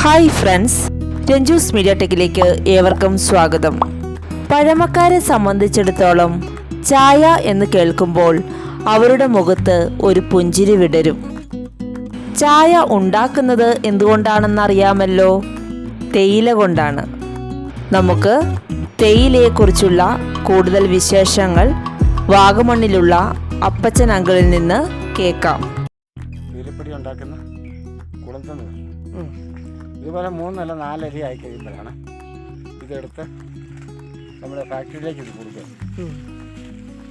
Hi friends, Ranju's media ടെക്കിലേക്ക് ഏവർക്കും സ്വാഗതം. പഴമക്കാരെ സംബന്ധിച്ചിടത്തോളം ചായ എന്ന് കേൾക്കുമ്പോൾ അവരുടെ മുഖത്ത് ഒരു പുഞ്ചിരി വിടരും. ചായ ഉണ്ടാക്കുന്നത് എന്തുകൊണ്ടാണെന്നറിയാമല്ലോ, തേയില കൊണ്ടാണ്. നമുക്ക് തേയിലയെക്കുറിച്ചുള്ള കൂടുതൽ വിശേഷങ്ങൾ വാഗമണ്ണിലുള്ള അപ്പച്ചൻ അങ്കിളിൽ നിന്ന് കേൾക്കാം. ഇതുപോലെ 3 അല്ല 4 അരി ആയി കഴിയുമ്പോഴാണ് ഇതെടുത്ത് നമ്മുടെ ഫാക്ടറിയിലേക്ക് ഇത് കൊടുക്കുക.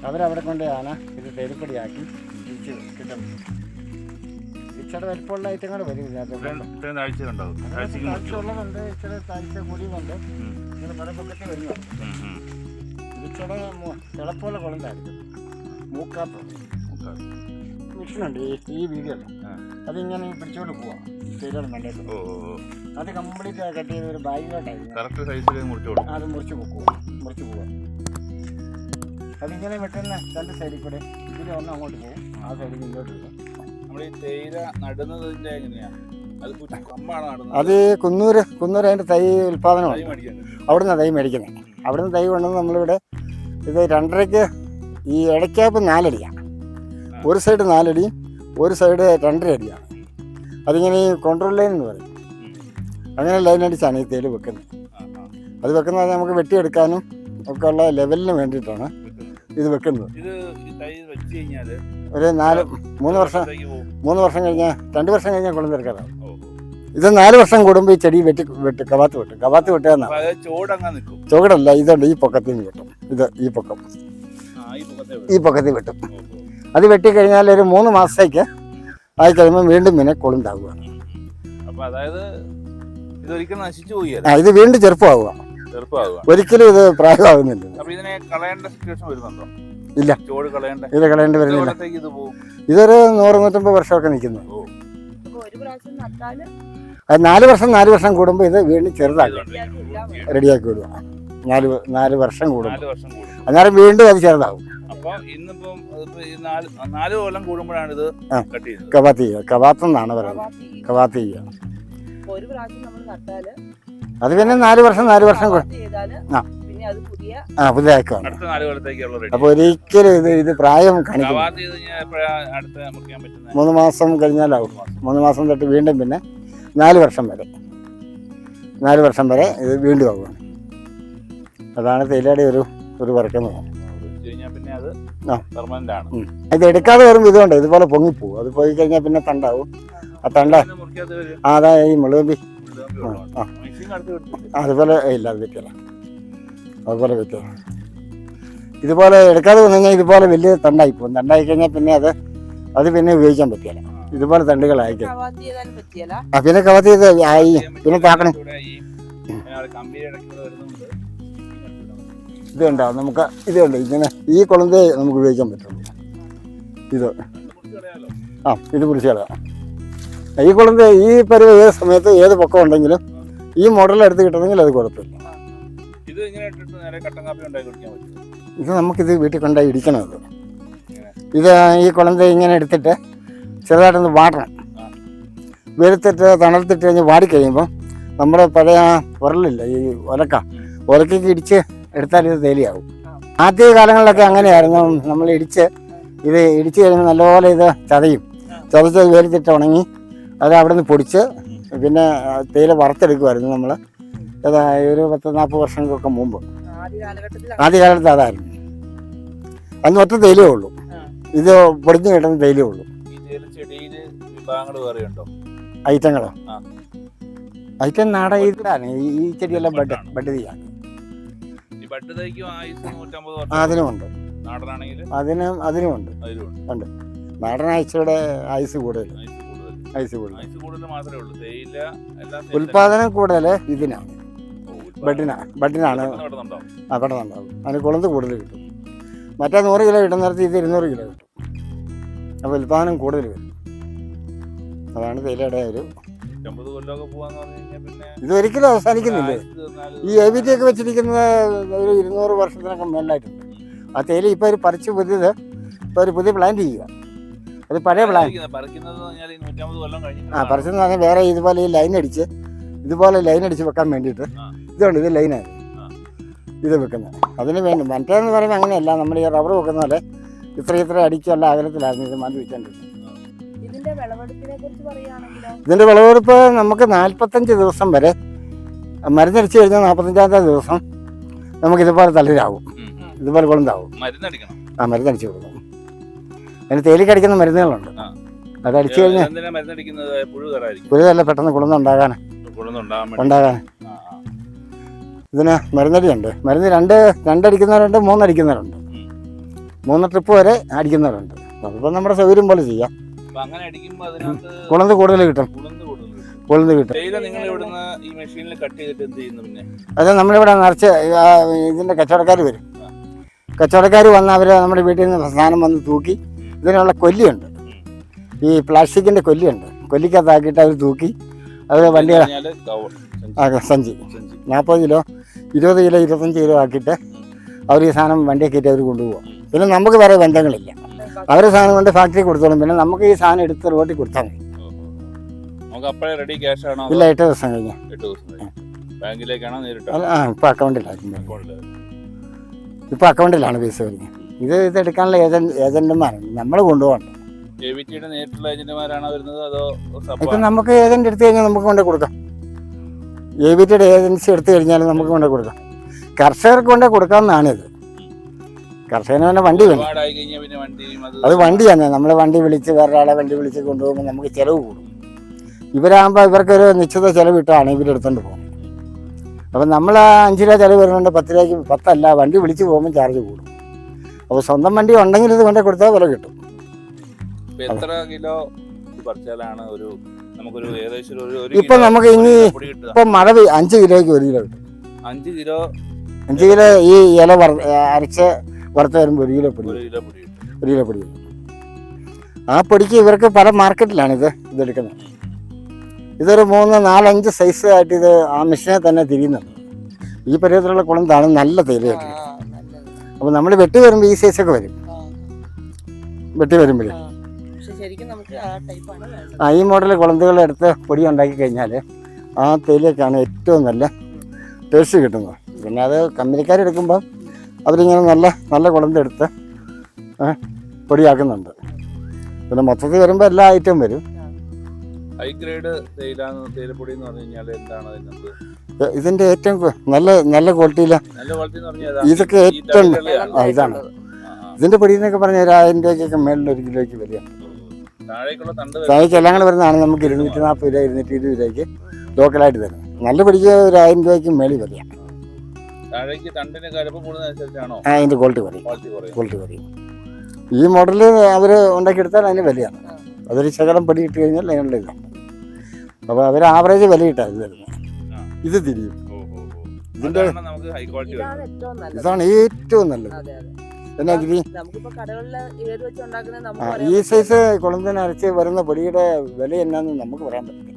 അവരവിടെ കൊണ്ടാണ് ഇത് തേയിലപ്പൊടിയാക്കി ഇടിച്ച് കിട്ടുന്നത്. ഇച്ചിരി വലിപ്പമുള്ള ഐറ്റങ്ങൾ വരും ഇതിനകത്ത്. ആഴ്ചയുള്ളതുണ്ട്, ഇച്ചിരി താഴ്ച കൂടിയുമുണ്ട്, ഇങ്ങനെ പല പൊക്കത്തിൽ വരുന്നുണ്ട്. ഇച്ചിരി തിളപ്പുള്ള കുളന്തായിരിക്കും. മൂക്കാത്ത മിഷനുണ്ട് ഈ വീഡിയോ, അതിങ്ങനെ പിടിച്ചോണ്ട് പോവാം. തേയില മണ്ടേക്ക് അത് കംപ്ലീറ്റ് കട്ട് ചെയ്ത് ഒരു ബാഗിലോട്ടായിരുന്നു. അത് മുറിച്ച് പോവാം. അതിങ്ങനെ വെട്ടുന്ന 2 സൈഡിൽ കൂടെ ഇതിൽ ഒന്ന് അങ്ങോട്ട് പോകും, ആ സൈഡിൽ ഇങ്ങോട്ട് പോകും. അത് കുന്നൂര് അതിൻ്റെ തൈ ഉൽപ്പാദനമാണ്. അവിടുന്ന് തൈ മേടിക്കുന്നത്. അവിടുന്ന് തൈ കൊണ്ടുവന്ന് നമ്മളിവിടെ ഇത് 2.5 ഈ ഇടയ്ക്കാപ്പ് 4 അടിയാണ്. ഒരു സൈഡ് 4 അടിയും ഒരു സൈഡ് 2.5 അടിയാണ്. അതിങ്ങനെ ഈ കോൺട്രോൾ ലൈൻ എന്ന് പറയും. അങ്ങനെ ലൈൻ അടിച്ചാണ് ഈ തേയില വെക്കുന്നത്. അത് വെക്കുന്നത് നമുക്ക് വെട്ടിയെടുക്കാനും ഒക്കെ ഉള്ള ലെവലിന് വേണ്ടിയിട്ടാണ് ഇത് വെക്കുന്നത്. ഒരു 3 വർഷം കഴിഞ്ഞാൽ 2 വർഷം കഴിഞ്ഞാൽ കുളം തീർക്കാനാണ്. ഇത് 4 വർഷം കൂടുമ്പോൾ ഈ ചെടി കവാത്ത് വെട്ടുക. ചുവടല്ല, ഇതുണ്ട് ഈ പൊക്കത്തിൽ നിന്ന് വെട്ടും. ഇത് ഈ പൊക്കത്തിൽ വെട്ടും. അത് വെട്ടിക്കഴിഞ്ഞാൽ ഒരു 3 മാസത്തേക്ക് ആയി കഴിയുമ്പോൾ വീണ്ടും പിന്നെ കൊളുന്താവുകയാണ്. ഇത് വീണ്ടും ചെറുപ്പമാവുക. ഒരിക്കലും ഇത് പ്രായമാകുന്നില്ല. ഇല്ല, ഇത് കളയേണ്ടി വരുന്നില്ല. ഇതൊരു 100-150 വർഷമൊക്കെ നിൽക്കുന്നു. അത് 4 വർഷം കൂടുമ്പോൾ ഇത് വീണ്ടും ചെറുതാക്കും, റെഡിയാക്കി വിടുക. 4 വർഷം കൂടുമ്പോൾ അന്നേരം വീണ്ടും അത് ചെറുതാവും. കവാത്ത് എന്നാണ് പറയുന്നത്. കവാത്ത് ചെയ്യുക. അത് പിന്നെ 4 വർഷം പുതിയതാണ്. അപ്പൊ ഒരിക്കലും ഇത് പ്രായം കാണിക്കും. 3 മാസം കഴിഞ്ഞാലാവും. 3 മാസം തൊട്ട് വീണ്ടും പിന്നെ 4 വർഷം വരെ ഇത് വീണ്ടും ആവുകയാണ്. അതാണ് തേയിലയുടെ ഒരു വർക്കെന്ന് തോന്നുന്നു. ഇത് എടുക്കാതെ വരുമ്പോൾ ഇതുകൊണ്ട് ഇതുപോലെ പൊങ്ങിപ്പോവും. അത് പോയി കഴിഞ്ഞാൽ പിന്നെ തണ്ടാവും. ആ തണ്ട അതാ ഈ മുളകമ്പി. അതുപോലെ ഇല്ല, അത് വെക്കല. അതുപോലെ വെക്കല. ഇതുപോലെ എടുക്കാതെ വന്നു കഴിഞ്ഞാൽ ഇതുപോലെ വലിയ തണ്ടായി പോകും. തണ്ടായി കഴിഞ്ഞാൽ പിന്നെ അത് പിന്നെ ഉപയോഗിക്കാൻ പറ്റില്ല. ഇതുപോലെ തണ്ടുകളായി പിന്നെ കവാത്ത് ചെയ്ത് ആയി പിന്നെ താക്കണം. ഇതുണ്ടാവും നമുക്ക്. ഇതുണ്ട് ഇങ്ങനെ ഈ കുളന്തേ നമുക്ക് ഉപയോഗിക്കാൻ പറ്റുള്ളൂ. ഇത് പിടിച്ച് കളയാം. ഈ കുളന്തേ ഈ പരുവ ഏത് സമയത്ത് ഏത് പൊക്കം ഉണ്ടെങ്കിലും ഈ മോഡൽ എടുത്ത് കിട്ടണമെങ്കിൽ അത് കുഴപ്പമില്ല. ഇത് നമുക്കിത് വീട്ടിൽ കൊണ്ടായി ഇടിക്കണം. ഇത് ഈ കുളന്തേ ഇങ്ങനെ എടുത്തിട്ട് ചെറുതായിട്ടൊന്ന് വാടണം. വെളുത്തിട്ട് തണുത്തിട്ട് കഴിഞ്ഞ് വാടിക്കഴിയുമ്പോൾ നമ്മുടെ പഴയ ഉരലില്ല, ഈ ഒലക്കയ്ക്ക് ഇടിച്ച് എടുത്താൽ ഇത് തേയിലയാവും. ആദ്യ കാലങ്ങളിലൊക്കെ അങ്ങനെയായിരുന്നു. നമ്മൾ ഇടിച്ച് കഴിയുമ്പോൾ നല്ലപോലെ ഇത് ചതച്ച് വേലിത്തിട്ട് ഉണങ്ങി അത് അവിടെ നിന്ന് പൊടിച്ച് പിന്നെ തേയില വറുത്തെടുക്കുമായിരുന്നു നമ്മൾ. ഒരു 10-40 വർഷങ്ങൾക്കൊക്കെ മുമ്പ്. ആദ്യ കാലത്ത് അതായിരുന്നു. അന്ന് ഒറ്റ തേയിലേ ഉള്ളൂ. ഇത് പൊടിഞ്ഞ് കിട്ടുന്ന തേയിലേ ഉള്ളൂ. ഐറ്റങ്ങളോ? ഐറ്റം നാടകത്തിലാണ്. ഈ ചെടിയെല്ലാം ബഡ് ചെയ്യാണ്. അതിനുമുണ്ട്. അതിനുമുണ്ട്. നാടൻ ആഴ്ചയുടെ ആയുസ് കൂടുതൽ. ഉൽപാദനം കൂടുതൽ ഇതിനാണ്, ബഡിനാണ്. പെട്ടെന്നുണ്ടാവും. അതിന് കുളന്ത് കൂടുതൽ കിട്ടും. മറ്റേ 100 കിലോ കിട്ടുന്നിടത്ത് ഇത് 200 കിലോ കിട്ടും. അപ്പോൾ ഉൽപാദനം കൂടുതൽ വരും. അതാണ് തേയിലയുടെ ഇതൊരിക്കലും അവസാനിക്കുന്നില്ല. ഈ ABT ഒക്കെ വെച്ചിരിക്കുന്നത് ഒരു 200 വർഷത്തിനൊക്കെ മേലായിട്ടുണ്ട്. ആ തേയില ഇപ്പോൾ ഒരു പറിച്ച് പുതിയ പ്ലാന്റ് ചെയ്യുക. അത് പഴയ പ്ലാൻ. പറിച്ചെന്ന് പറഞ്ഞാൽ വേറെ ഇതുപോലെ ഈ ലൈൻ അടിച്ച് ഇതുപോലെ ലൈൻ അടിച്ച് വെക്കാൻ വേണ്ടിയിട്ട് ഇതുണ്ട്, ഇത് ലൈനാണ് ഇത് വെക്കുന്നത്. അതിന് വേണ്ടി മറ്റേന്ന് പറയുമ്പോൾ അങ്ങനെയല്ല, നമ്മൾ ഈ റബ്ബർ വെക്കുന്ന പോലെ ഇത്ര അടിച്ചുള്ള അകലത്തിലായിരുന്നു ഇത് മാറ്റി വെച്ചോണ്ടിരുന്നത്. ഇതിൻ്റെ വിളവെടുപ്പ് നമുക്ക് 45 ദിവസം വരെ, മരുന്നടിച്ച് കഴിഞ്ഞാൽ 45-ാമത്തെ ദിവസം നമുക്ക് ഇതുപോലെ തളിരാകും, ഇതുപോലെ കൊളുന്താവും. മരുന്നടിച്ച് കൊടുക്കും. അതിന് തേലിക്കടിക്കുന്ന മരുന്നുകളുണ്ട്, അത് അടിച്ചു കഴിഞ്ഞാൽ പുഴുതല്ല, പെട്ടെന്ന് കുളുന്നുണ്ടാകാൻ. ഇതിന് മരുന്നടിയുണ്ട്. മരുന്ന് രണ്ടടിക്കുന്നവരുണ്ട്, 3 അടിക്കുന്നവരുണ്ട്, 3 ട്രിപ്പ് വരെ അടിക്കുന്നവരുണ്ട്. അതിപ്പോൾ നമ്മുടെ സൗകര്യം പോലെ ചെയ്യാം. കുളന്ത് കൂടുതൽ കിട്ടും, കൊളുന്ത് കിട്ടും. അത് നമ്മളിവിടെ നിറച്ച് ഇതിൻ്റെ കച്ചവടക്കാർ വരും. കച്ചവടക്കാർ വന്ന് അവർ നമ്മുടെ വീട്ടിൽ നിന്ന് സാധനം വന്ന് തൂക്കി, ഇതിനുള്ള കൊല്ലിയുണ്ട്, ഈ പ്ലാസ്റ്റിക്കിൻ്റെ കൊല്ലിയുണ്ട്, കൊല്ലിക്കകത്താക്കിയിട്ട് അവർ തൂക്കി അത് വണ്ടികൾ സഞ്ചി 40 കിലോ 20 കിലോ 25 കിലോ ആക്കിയിട്ട് അവർ ഈ സാധനം വണ്ടിയെ കയറ്റി അവർ കൊണ്ടുപോകും. പിന്നെ നമുക്ക് വേറെ ബന്ധങ്ങളില്ല, അവർ സാധനം കൊണ്ട് ഫാക്ടറി കൊടുത്തോളും. പിന്നെ നമുക്ക് ഈ സാധനം എടുത്ത് റോട്ടിൽ കൊടുത്താൽ മതി. ഇല്ല, 8 ദിവസം കഴിഞ്ഞാൽ ഇപ്പം അക്കൗണ്ടിലാണ് പൈസ വരുന്നത്. ഇത് എടുക്കാനുള്ള ഏജന്റുമാരാണ് നമ്മൾ കൊണ്ടുപോകണം. ഇപ്പം നമുക്ക് ഏജന്റ് എടുത്തു കഴിഞ്ഞാൽ നമുക്ക് കൊണ്ടു കൊടുക്കാം. AVTയുടെ ഏജൻസി എടുത്തു കഴിഞ്ഞാൽ നമുക്ക് കൊണ്ടു കൊടുക്കാം. കർഷകർക്ക് കൊണ്ടു കൊടുക്കാവുന്നതാണിത്. കർഷകന് തന്നെ വണ്ടി വേണം. അത് വണ്ടിയാണ്, നമ്മൾ വണ്ടി വിളിച്ച് വേറൊരാളെ വണ്ടി വിളിച്ച് കൊണ്ടുപോകുമ്പോൾ നമുക്ക് ചിലവ് കൂടും. ഇവരാകുമ്പോൾ ഇവർക്കൊരു നിശ്ചിത ചിലവിട്ടാണ് ഇവരെടുത്തോണ്ട് പോകുന്നത്. അപ്പം നമ്മൾ 5 രൂപ ചിലവ് വരുന്നുണ്ട്, 10 രൂപയ്ക്ക് 10 അല്ല, വണ്ടി വിളിച്ച് പോകുമ്പോൾ ചാർജ് കൂടും. അപ്പോൾ സ്വന്തം വണ്ടി ഉണ്ടെങ്കിൽ ഇത് കൊണ്ടു കൊടുത്താൽ വില കിട്ടും. ഇപ്പം നമുക്ക് ഇനി ഇപ്പം മഴ 5 കിലോയ്ക്ക് 1 കിലോ കിട്ടും. 5 കിലോ ഈ ഇല അരച്ച് വറുത്ത് വരുമ്പോൾ 1 കിലോ പൊടി, 1 കിലോ പൊടി. ആ പൊടിക്ക് ഇവർക്ക് പല മാർക്കറ്റിലാണ് ഇതെടുക്കുന്നത്. ഇതൊരു 3, 4, 5 സൈസ് ആയിട്ട് ഇത് ആ മെഷീനെ തന്നെ തിരിയുന്നുണ്ട്. ഈ പരുവത്തിലുള്ള കുളന്താണ് നല്ല തേയിലയായിട്ട്. അപ്പോൾ നമ്മൾ വെട്ടി വരുമ്പോൾ ഈ സൈസൊക്കെ വരും. വെട്ടി വരുമ്പോഴേ ഈ മോഡൽ കുളന്തുകൾ എടുത്ത് പൊടി ഉണ്ടാക്കി കഴിഞ്ഞാൽ ആ തേയിലയ്ക്കാണ് ഏറ്റവും നല്ല ടേസ്റ്റ് കിട്ടുന്നത്. പിന്നെ അത് കമ്പനിക്കാരെടുക്കുമ്പോൾ അവരിങ്ങനെ നല്ല കുളന്തെടുത്ത് പൊടിയാക്കുന്നുണ്ട്. പിന്നെ മൊത്തത്തിൽ വരുമ്പോൾ എല്ലാ ഐറ്റവും വരും. ഇതിന്റെ ഏറ്റവും നല്ല ക്വാളിറ്റിയില ഇതൊക്കെ ഏറ്റവും ഇതാണ്. ഇതിന്റെ പൊടി എന്നൊക്കെ പറഞ്ഞാൽ 1000 രൂപയ്ക്കൊക്കെ മേളിൽ 1 കിലോയ്ക്ക് വിലയാണ്. താഴേക്ക് എല്ലാം കൂടെ വരുന്നതാണ് നമുക്ക് 240 രൂപ 220 രൂപയ്ക്ക് ലോക്കലായിട്ട് തരുന്നത്. നല്ല പൊടിക്ക് 1000 രൂപയ്ക്ക് മേളിൽ വിലയാണ്. അതിന്റെ ക്വാളിറ്റി പറയും. ഈ മോഡല് അവർ ഉണ്ടാക്കിയെടുത്താൽ അതിന് വിലയാണ്. അതൊരു ശകലം പൊടി ഇട്ട് കഴിഞ്ഞാൽ അതിനുള്ള ഇതാണ്. അപ്പോൾ അവർ ആവറേജ് വില ഇട്ടാണ് ഇത് തരുന്നത്. ഇത് തിരിയും. ഇതാണ് ഏറ്റവും നല്ലത്. എന്നാ ഗിരി, ഈ സൈസ് കുളന്തിന് അരച്ച് വരുന്ന പൊടിയുടെ വില എന്നാന്ന് നമുക്ക് പറയാൻ പറ്റില്ല.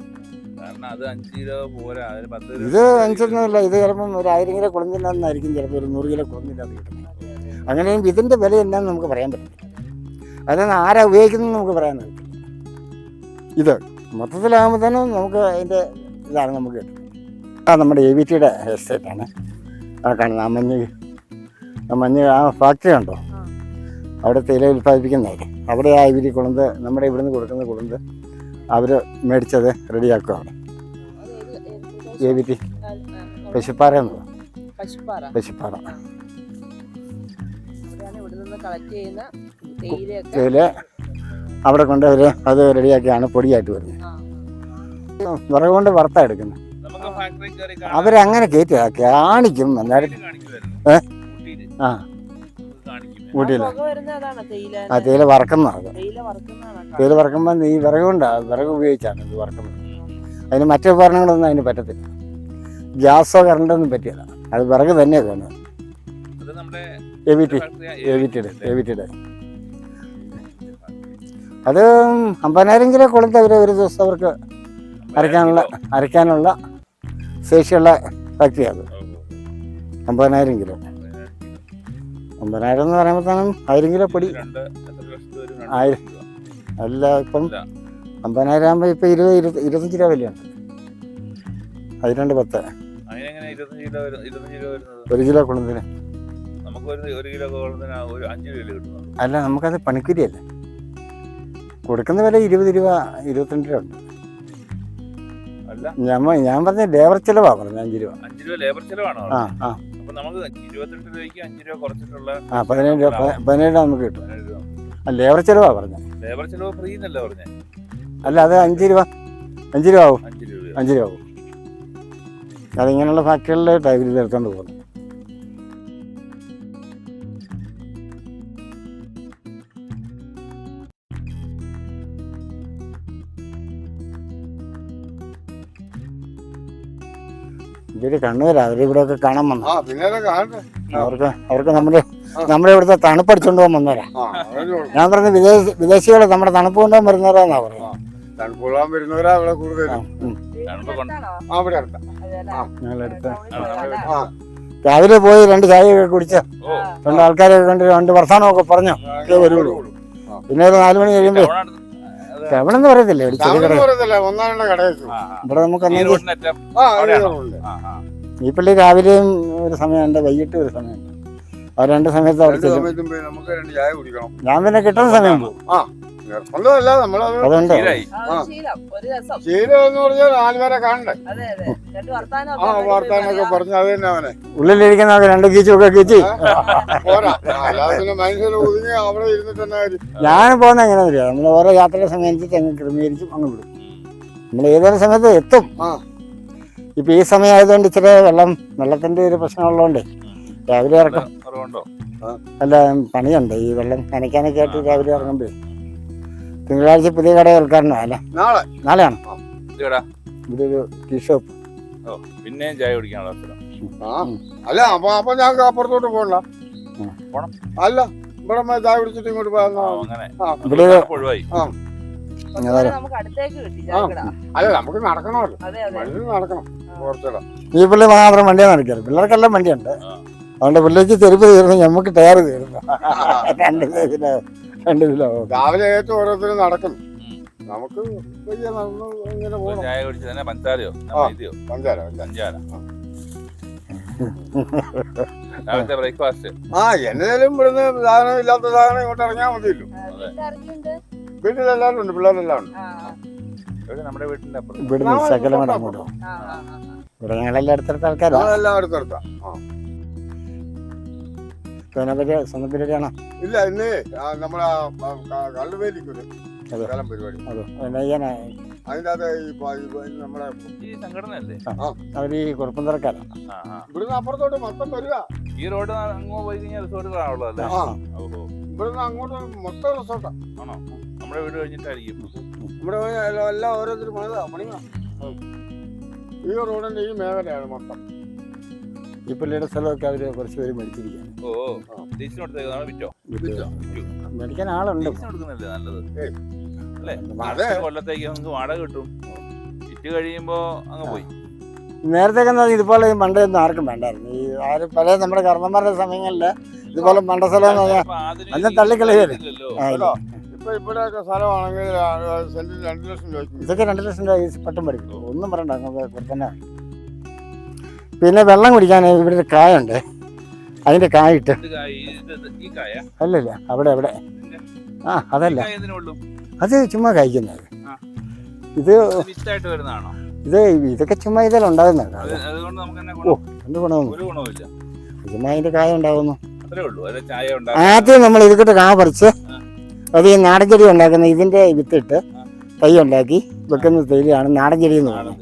ഇത് 5 ഇത് ചിലപ്പം ഒരു 1000 കിലോ കുളന്തിനായിരിക്കും, ചിലപ്പോൾ ഒരു 100 കിലോ കുളന്തിനകത്ത് കിട്ടുന്നത്. അങ്ങനെയും ഇതിന്റെ വില എന്നാന്ന് നമുക്ക് പറയാൻ പറ്റില്ല. അതാണ് ആരാ ഉപയോഗിക്കുന്നത് നമുക്ക് പറയാൻ പറ്റില്ല. ഇത് മൊത്തത്തിലാകുമ്പോൾ തന്നെ നമുക്ക് അതിൻ്റെ ഇതാണ് നമുക്ക് കിട്ടുന്നത്. നമ്മുടെ AVTയുടെ എസ്റ്റേറ്റാണ് ആ കാണുന്നത്. ആ മഞ്ഞ് ആ ഫാക്ടറി ഉണ്ടോ, അവിടെ തേയില ഉൽപ്പാദിപ്പിക്കുന്നവർ, അവിടെ ആ AVT കുളന്ത് നമ്മുടെ ഇവിടുന്ന് കൊടുക്കുന്ന കുളന്ത് അവർ മേടിച്ചത് റെഡിയാക്കുകയാണ്. AVT പശുപ്പാറ എന്നത്, പശുപ്പാറ തേയില അവിടെ കൊണ്ട് അത് റെഡിയാക്കിയാണ് പൊടിയായിട്ട് വരുന്നത്. വിറക് കൊണ്ട് വറുത്ത എടുക്കുന്നത്. അവരങ്ങനെ കയറ്റി കാണിക്കും. എന്നാലും ഊട്ടിയിൽ തേയില വറക്കുന്നതാണ്. തേയില വറക്കുമ്പോൾ ഈ വിറക് കൊണ്ടാണ്, വിറക് ഉപയോഗിച്ചാണ് ഇത് വറക്കുന്നത്. അതിന് മറ്റു ഉപകരണങ്ങളൊന്നും അതിന് പറ്റത്തില്ല. ഗ്യാസോ കറണ്ടൊന്നും പറ്റില്ല. അത് വിറക് തന്നെയാണ് വേണം. AVTയുടെ അത് 50,000 കിലോ കുളത്ത് അവർ ഒരു ദിവസം അവർക്ക് അരയ്ക്കാനുള്ള ശേഷിയുള്ള ഫാക്ടറിയാണ്. 50,000 കിലോ 50,000 എന്ന് പറയുമ്പോഴത്തേനും 1000 കിലോ പൊടി 1000 അല്ല. ഇപ്പം 50,000 ആകുമ്പോൾ ഇപ്പം 20-25 രൂപ വിലയുണ്ട്. 12 10. അതിനെങ്ങനെ 25 കിലോ വരുന്നത്? 1 കിലോ കൊളുന്തിന്. നമുക്ക് ഒരു കിലോ കൊളുന്തിന് ഒരു 5 രൂപ കിട്ടുന്നത്. അല്ല, നമുക്കത് പണിക്കൂലിയല്ലേ കൊടുക്കുന്ന വില. 20 രൂപ 22 രൂപ ഉണ്ട്. അല്ല, ഞാൻ പറഞ്ഞ ലേബർ ചെലവാ പറഞ്ഞ 5 രൂപ. 5 രൂപ ലേബർ ചെലവാണോ? ആ ആ അപ്പൊ നമുക്ക് 22 രൂപയ്ക്ക് 5 രൂപ കുറച്ചിട്ടുള്ള 17 രൂപ 17 രൂപ നമുക്ക് കിട്ടും. 17 രൂപ. ലേബർ ചെലവാ പറഞ്ഞ. ലേബർ ചെലവ് ഫ്രീ എന്നല്ല പറഞ്ഞേ? അല്ല, അത് 5 രൂപ 5 രൂപ ആവും. 5 രൂപ 5 രൂപ ആവും. അതിങ്ങനെയുള്ള ഫാക്ടറികളിലെ ടൈമിൽ എടുത്തോണ്ട് പോകുന്നു. ഇവര് കണ്ണൂരാ, അവരിവിടെ ഒക്കെ കാണാൻ വന്നു. അവർക്ക് നമ്മുടെ ഇവിടുത്തെ തണുപ്പ് അടിച്ചോണ്ട് പോകാൻ വന്നവരാ. ഞാൻ പറഞ്ഞ വിദേശികള് നമ്മുടെ തണുപ്പ് കൊണ്ടുപോകാൻ വരുന്നവരാന്നാ പറഞ്ഞത്. രാവിലെ പോയി 2 ചായയൊക്കെ കുടിച്ച് 2 ആൾക്കാരൊക്കെ കണ്ട് 2 വർത്താനമൊക്കെ പറഞ്ഞു വരുള്ളൂ. പിന്നെ ഒരു 4 മണി കഴിയുമ്പോ എവിടെന്ന് പറയത്തില്ലേ, ഒരു ചെറിയ കട. ഇവിടെ നമുക്ക് ഈ പള്ളി രാവിലെയും ഒരു സമയമുണ്ട്, വൈകിട്ട് ഒരു സമയമുണ്ട്. ആ 2 സമയത്ത് അവിടെ ചെല്ലും. ഞാൻ പിന്നെ കിട്ടുന്ന സമയം പോകും. അതുകൊണ്ട് ഉള്ളിലിരിക്കുന്ന 2 കീച്ചൊക്കെ കീച്ചി ഞാൻ പോകുന്ന എങ്ങനെ വരിക. നമ്മൾ ഓരോ യാത്രയുടെ സമയം അനുസരിച്ച് അങ്ങ് ക്രമീകരിച്ചും അങ്ങ് വിടും. നമ്മൾ ഏതൊരു സമയത്ത് എത്തും. ഇപ്പൊ ഈ സമയം ആയതുകൊണ്ട് ഇച്ചിരി വെള്ളത്തിന്റെ ഒരു പ്രശ്നമുള്ളതുകൊണ്ട് രാവിലെ ഇറക്കും. അല്ല, പണിയുണ്ട് ഈ വെള്ളം നനയ്ക്കാനൊക്കെ ആയിട്ട് രാവിലെ ഇറങ്ങുമ്പോ. തിങ്കളാഴ്ച പുതിയ കട കേൾക്കാറുണ്ടോ? അല്ല, നാളെയാണ്. ഇതൊരു ടീ ഷോപ്പ്. പിന്നെ ചായ കുടിക്കാനുള്ള അല്ല, അപ്പൊ ഞങ്ങൾക്ക് അപ്പുറത്തോട്ട് പോകണ്ട. അല്ല, ഇവിടെ ചായ കുടിച്ചിട്ട് ഇങ്ങോട്ട് അല്ല, നമുക്ക് നടക്കണമല്ലോ. നടക്കണം കുറച്ചുകൂടെ. ഈ പിള്ളേ മാത്രം വണ്ടിയാണ് നടക്കാറ്. പിള്ളേർക്കെല്ലാം വണ്ടിയുണ്ട്. അതുകൊണ്ട് പിള്ളേക്ക് ചെരുപ്പ് തീർന്നു, ഞമ്മക്ക് ടയർ തീർന്നു. 2 കിലോ രാവിലെ ഏറ്റവും ഓരോരുത്തരും നടക്കണം. നമുക്ക് ഇങ്ങനെ പോകണം. ചായ കുടിച്ച് തന്നെ പഞ്ചാരയോ പഞ്ചാര ബ്രേക്ക്ഫാസ്റ്റ്. എന്നേലും ഇവിടുന്ന് സാധനം ഇല്ലാത്ത സാധനം ഇങ്ങോട്ട് ഇറങ്ങിയാൽ മതിയല്ലോ. വീട്ടിലെല്ലാവരും ഉണ്ട്, പിള്ളേരെല്ലാം ഉണ്ട്. നമ്മുടെ വീട്ടിന്റെ അപ്പുറം ഇവിടുന്ന് സകലം അങ്ങോട്ടോ. ഇവിടെ ഞങ്ങളെല്ലാം അടുത്തടുത്ത ആൾക്കാരാ. എല്ലാം അടുത്തടുത്താ. സ്വന്തം പരിപാടിയാണോ? ഇല്ല, ഇന്ന് നമ്മളെ കള്ളുവേലിക്കൊരു പരിപാടി. അതിന്റെ നമ്മുടെ അവര് ഈ കുറുപ്പന്തറക്കാരാ. ഇവിടുന്ന് അപ്പുറത്തോട്ട് മൊത്തം വരിക. ഈ റോഡ് അങ്ങോട്ട് പോയി കഴിഞ്ഞാൽ റിസോർട്ടുകളാണല്ലോ അല്ലേ? ഇവിടുന്ന് അങ്ങോട്ട് മൊത്തം റിസോർട്ടാ. ആണോ? നമ്മുടെ വീട് കഴിഞ്ഞിട്ടായിരിക്കും. നമ്മുടെ എല്ലാം ഓരോരുത്തരും പണിയാ. ഈ റോഡിന്റെ ഈ മേഖലയാണ് മൊത്തം. ഈ പള്ളിയുടെ സ്ഥലമൊക്കെ അവര് കുറച്ച് പേര് മേടിച്ചിരിക്കുകയാണ്. മേടിക്കാൻ ആളുണ്ട്. കൊല്ലത്തേക്ക് നമുക്ക് വാടക കിട്ടും. വിറ്റ് കഴിയുമ്പോ അങ്ങ് പോയി. നേരത്തെ ഇതുപോലെ മണ്ടയൊന്നും ആർക്കും വേണ്ടായിരുന്നു. ഈ ആരും പല നമ്മുടെ കർമ്മന്മാരുടെ സമയങ്ങളില് ഇതുപോലെ മണ്ട സ്ഥലം അന്ന് തള്ളിക്കളയല്ലേ. ഇവിടെയൊക്കെ സ്ഥലമാണെങ്കിൽ സെന്റിന് 2 ലക്ഷം രൂപ. ഇതൊക്കെ 2 ലക്ഷം രൂപ പട്ടം പഠിക്കും. ഒന്നും പറയണ്ട, നമുക്ക് തന്നെ. പിന്നെ വെള്ളം കുടിക്കാൻ ഇവിടെ ഒരു കായുണ്ട്. അതിന്റെ കായിട്ട് അല്ലല്ല, അവിടെ അതല്ല, അത് ചുമ്മാ കഴിക്കുന്നത്. ഇതൊക്കെ ചുമ്മാ ഇതെല്ലാം ഉണ്ടാകുന്നതാണ്. എന്ത് ഗുണമൊന്നും ചുമ്മാ അതിന്റെ കായ ഉണ്ടാകുന്നു. ആദ്യം നമ്മൾ ഇതിട്ട് കാ പറിച്ച് അത് ഈ നാടൻ ചെടി ഉണ്ടാക്കുന്ന ഇതിന്റെ വിത്തിട്ട് തൈ ഉണ്ടാക്കി വെക്കുന്ന തൈലാണ് നാടൻ ചെടി എന്ന് പറയുന്നത്.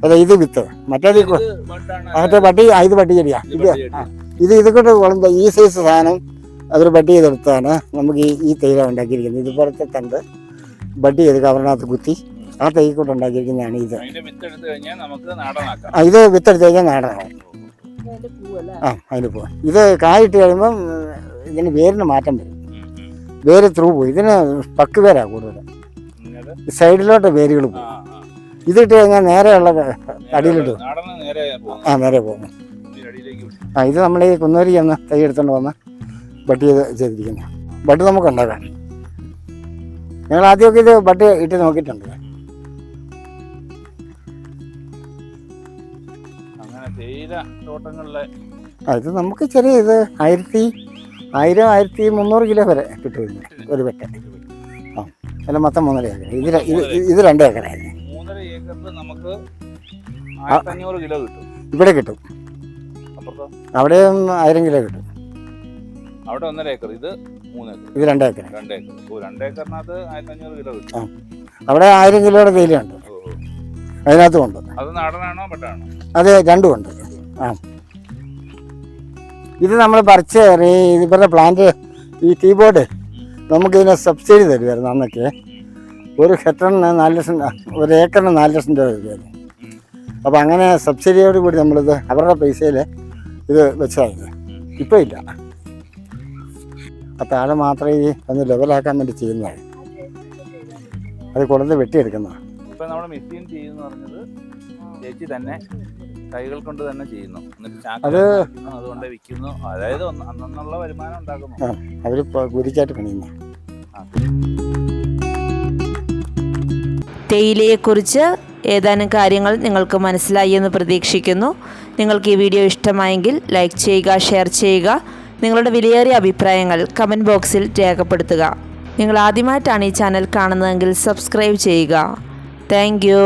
അതെ, ഇത് വിത്ത്. മറ്റേ ബട്ടി, ഇത് ബട്ടി ചെടിയാ. ഇതൊക്കെ വളർന്ന ഈ സൈസ് സാധനം അതൊരു ബട്ടി ചെയ്തെടുത്താണ് നമുക്ക് ഈ തൈല ഉണ്ടാക്കിയിരിക്കുന്നത്. ഇതുപോലത്തെ തണ്ട് ബട്ടി ചെയ്ത് കവറിനകത്ത് കുത്തി ആ തൈക്കൂട്ട് ഉണ്ടാക്കിയിരിക്കുന്നതാണ് ഇത്. ഇത് വിത്തെടുത്ത് കഴിഞ്ഞാൽ നാടനാണ്. അതിന് പോവാം. ഇത് കായിട്ട് കഴിയുമ്പം ഇതിന് വേരിന് മാറ്റം വരും. വേര് ത്രൂ പോയി. ഇതിന് പക്ക് വേരാ കൂടുതൽ. സൈഡിലോട്ട് വേരുകൾ പോകും. ഇതിട്ട് കഴിഞ്ഞാൽ നേരെയുള്ള അടിയിലിട്ട് നേരെ പോകും. ഇത് നമ്മൾ ഈ കുന്നൂരി ചെന്ന് തൈ എടുത്തുകൊണ്ട് വന്ന് ബട്ടി ചെയ്തിരിക്കുന്നത്. ബട്ട് നമുക്ക് ഉണ്ടാക്കാം. ഞങ്ങൾ ആദ്യമൊക്കെ ഇത് ബട്ട് ഇട്ട് നോക്കിയിട്ടുണ്ട്. എങ്ങനെ തേയില തോട്ടങ്ങളിലെ ഇത് നമുക്ക് ചെറിയ ഇത് 1300 കിലോ വരെ കിട്ടും ഒരു വെട്ട. ആ അല്ല മൊത്തം 3.5 ഏക്കർ. ഇത് 2 ഏക്കറായിരുന്നു. 3.5 ഏക്കറിൽ നമുക്ക് 1500 കിലോ കിട്ടും. ഇവിടെ കിട്ടും. അപ്പുറത്തോ? അവിടെയും 1000 കിലോ കിട്ടും. അവിടെ 1.5 ഏക്കർ, ഇത് 3 ഏക്കർ. ഇത് 2 ഏക്കർ. 2 ഏക്കർ. 2 ഏക്കറിനകത്ത് 1500 കിലോ കിട്ടും. അവിടെ 1000 കിലോയുടെ തേയിലയുണ്ട്, അതിനകത്തും ഉണ്ട്. അത് നാടനാണോ പെട്ടാണോ? അത് രണ്ടും ഉണ്ട്. ആ ഇത് നമ്മൾ പറിച്ച് ഇവരുടെ പ്ലാന്റ് ഈ ടീ ബോർഡ് നമുക്കിതിനെ സബ്സിഡി തരുമായിരുന്നു അന്നൊക്കെ. ഒരു ഹെക്ടറിന് 4 ലക്ഷം, ഒരു ഏക്കറിന് 4 ലക്ഷം രൂപ തരുമായിരുന്നു. അപ്പോൾ അങ്ങനെ സബ്സിഡിയോട് കൂടി നമ്മളിത് അവരുടെ പൈസയിൽ ഇത് വെച്ചതായിരുന്നു. ഇപ്പോൾ ഇല്ല. ആ താഴെ മാത്രമേ ഈ ഒന്ന് ലെവലാക്കാൻ വേണ്ടി ചെയ്യുന്നതാണ്. അത് കൊണ്ടുവന്ന് വെട്ടിയെടുക്കുന്നതാണ്. ഇപ്പം നമ്മുടെ മെഷീൻ ചെയ്യുന്ന പറഞ്ഞത് ചേച്ചി തന്നെ കൈകൾ കൊണ്ട് തന്നെ ചെയ്യുന്നു, എന്നിട്ട് ചാക്ക് അതുകൊണ്ട് വിൽക്കുന്നു. അതായത് അന്നുള്ള വരുമാനം ഉണ്ടാക്കുന്നു. അവർ കുരിക്കായിട്ട് പണിയുന്നു. തേയിലയെക്കുറിച്ച് ഏതാനും കാര്യങ്ങൾ നിങ്ങൾക്ക് മനസ്സിലായി എന്ന് പ്രതീക്ഷിക്കുന്നു. നിങ്ങൾക്ക് ഈ വീഡിയോ ഇഷ്ടമായെങ്കിൽ ലൈക്ക് ചെയ്യുക, ഷെയർ ചെയ്യുക. നിങ്ങളുടെ വിലയേറിയ അഭിപ്രായങ്ങൾ കമൻറ്റ് ബോക്സിൽ രേഖപ്പെടുത്തുക. നിങ്ങൾ ആദ്യമായിട്ടാണ് ഈ ചാനൽ കാണുന്നതെങ്കിൽ സബ്സ്ക്രൈബ് ചെയ്യുക. Thank you.